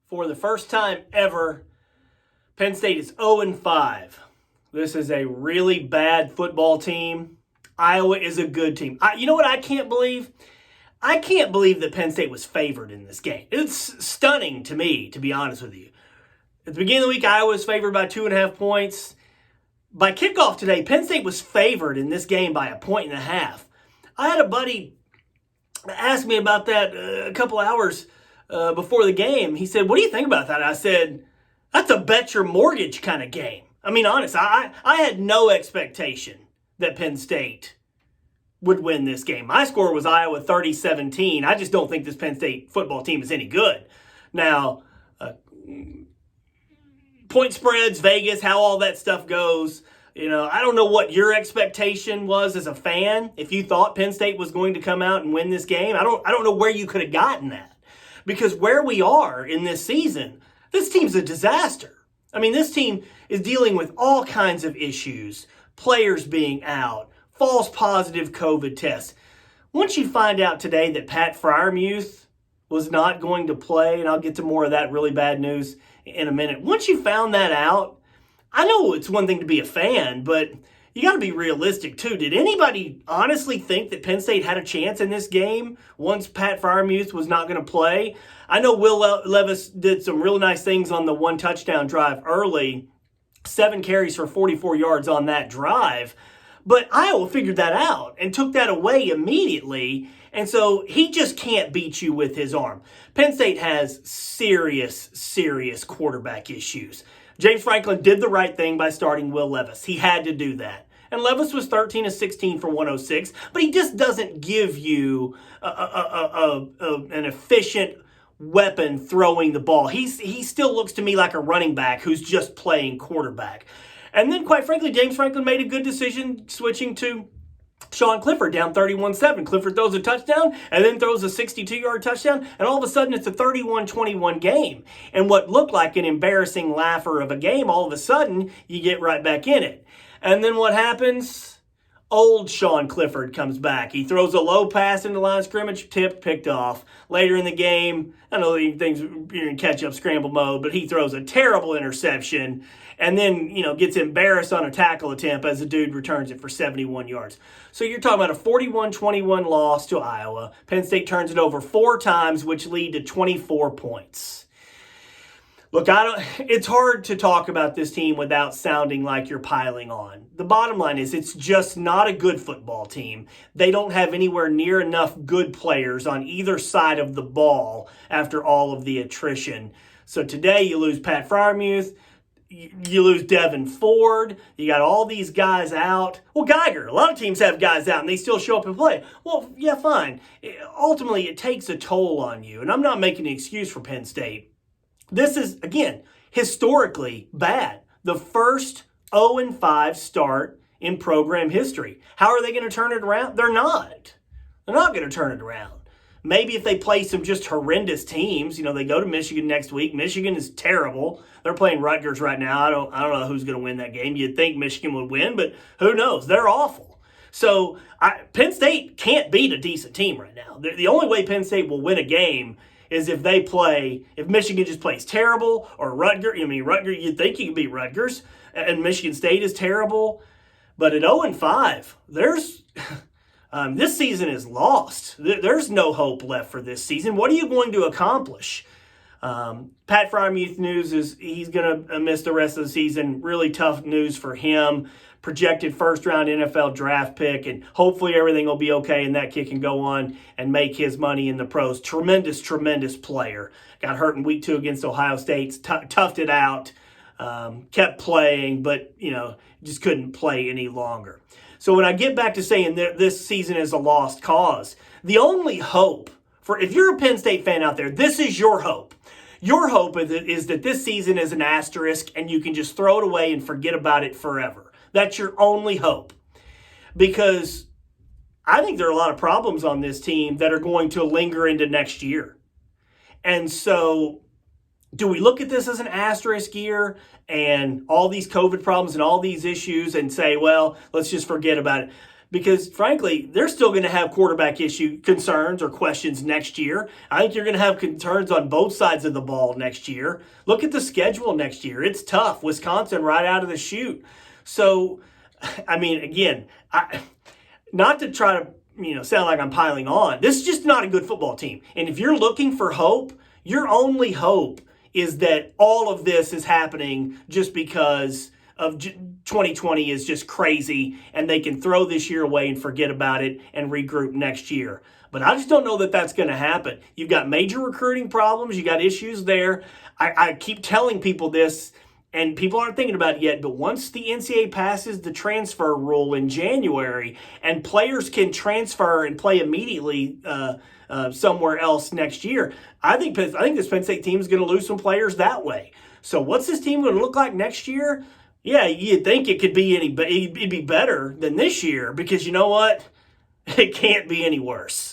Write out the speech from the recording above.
For the first time ever, Penn State is 0-5. This is a really bad football team. Iowa is a good team. You know what I can't believe? I can't believe that Penn State was favored in this game. It's stunning to me, to be honest with you. At the beginning of the week, Iowa was favored by 2.5 points. By kickoff today, Penn State was favored in this game by 1.5 points. I had a buddy ask me about that a couple hours before the game. He said, "What do you think about that?" I said, "That's a bet your mortgage kind of game." I mean, honest, I had no expectation that Penn State would win this game. My score was Iowa 30-17. I just don't think this Penn State football team is any good. Now, point spreads, Vegas, how all that stuff goes, I don't know what your expectation was as a fan. If you thought Penn State was going to come out and win this game, I don't know where you could have gotten that. Because where we are in this season, this team's a disaster. I mean, this team is dealing with all kinds of issues, players being out, false positive COVID tests. Once you find out today that Pat Freiermuth was not going to play, and I'll get to more of that really bad news in a minute. Once you found that out, I know it's one thing to be a fan, but you got to be realistic too. Did anybody honestly think that Penn State had a chance in this game once Pat Freiermuth was not going to play? I know Will Levis did some really nice things on the one touchdown drive early, 7 carries for 44 yards on that drive. But Iowa figured that out and took that away immediately. And so he just can't beat you with his arm. Penn State has serious quarterback issues. James Franklin did the right thing by starting Will Levis. He had to do that. And Levis was 13 of 16 for 106, but he just doesn't give you an efficient weapon throwing the ball. He still looks to me like a running back who's just playing quarterback. And then, quite frankly, James Franklin made a good decision switching to Sean Clifford down 31-7. Clifford throws a touchdown and then throws a 62-yard touchdown, and all of a sudden it's a 31-21 game. And what looked like an embarrassing laugher of a game, all of a sudden you get right back in it. And then what happens? Old Sean Clifford comes back. He throws a low pass into the line of scrimmage, tipped, picked off. Later in the game, I know things are in catch-up scramble mode, but he throws a terrible interception and then, gets embarrassed on a tackle attempt as the dude returns it for 71 yards. So you're talking about a 41-21 loss to Iowa. Penn State turns it over 4 times, which lead to 24 points. Look, it's hard to talk about this team without sounding like you're piling on. The bottom line is it's just not a good football team. They don't have anywhere near enough good players on either side of the ball after all of the attrition. So today you lose Pat Freiermuth. You lose Devin Ford. You got all these guys out. Well, Giger, a lot of teams have guys out and they still show up and play. Well, yeah, fine. Ultimately, it takes a toll on you. And I'm not making an excuse for Penn State. This is, again, historically bad. The first 0-5 start in program history. How are they going to turn it around? They're not. They're not going to turn it around. Maybe if they play some just horrendous teams, they go to Michigan next week. Michigan is terrible. They're playing Rutgers right now. I don't know who's going to win that game. You'd think Michigan would win, but who knows? They're awful. So Penn State can't beat a decent team right now. The only way Penn State will win a game is if Michigan just plays terrible, or Rutgers, you'd think you could beat Rutgers, and Michigan State is terrible. But at 0-5, this season is lost. There's no hope left for this season. What are you going to accomplish? Pat Freiermuth news is he's going to miss the rest of the season. Really tough news for him. Projected first-round NFL draft pick, and hopefully everything will be okay and that kid can go on and make his money in the pros. Tremendous player. Got hurt in week 2 against Ohio State, toughed it out, kept playing, but, just couldn't play any longer. So when I get back to saying that this season is a lost cause, the only hope if you're a Penn State fan out there, this is your hope. Your hope is that this season is an asterisk and you can just throw it away and forget about it forever. That's your only hope. Because I think there are a lot of problems on this team that are going to linger into next year. And so do we look at this as an asterisk year and all these COVID problems and all these issues and say, well, let's just forget about it? because frankly, they're still going to have quarterback issue concerns or questions next year. I think you're going to have concerns on both sides of the ball next year. Look at the schedule next year. It's tough. Wisconsin right out of the chute. So, I mean, again, not to try to sound like I'm piling on. This is just not a good football team. And if you're looking for hope, your only hope is that all of this is happening just because of 2020 is just crazy and they can throw this year away and forget about it and regroup next year. But I just don't know that that's going to happen. You've got major recruiting problems. You got issues there. I keep telling people this, and people aren't thinking about it yet, but once the NCAA passes the transfer rule in January and players can transfer and play immediately somewhere else next year, I think this Penn State team is going to lose some players that way. So what's this team going to look like next year? Yeah, you'd think it could be it'd be better than this year, because you know what? It can't be any worse.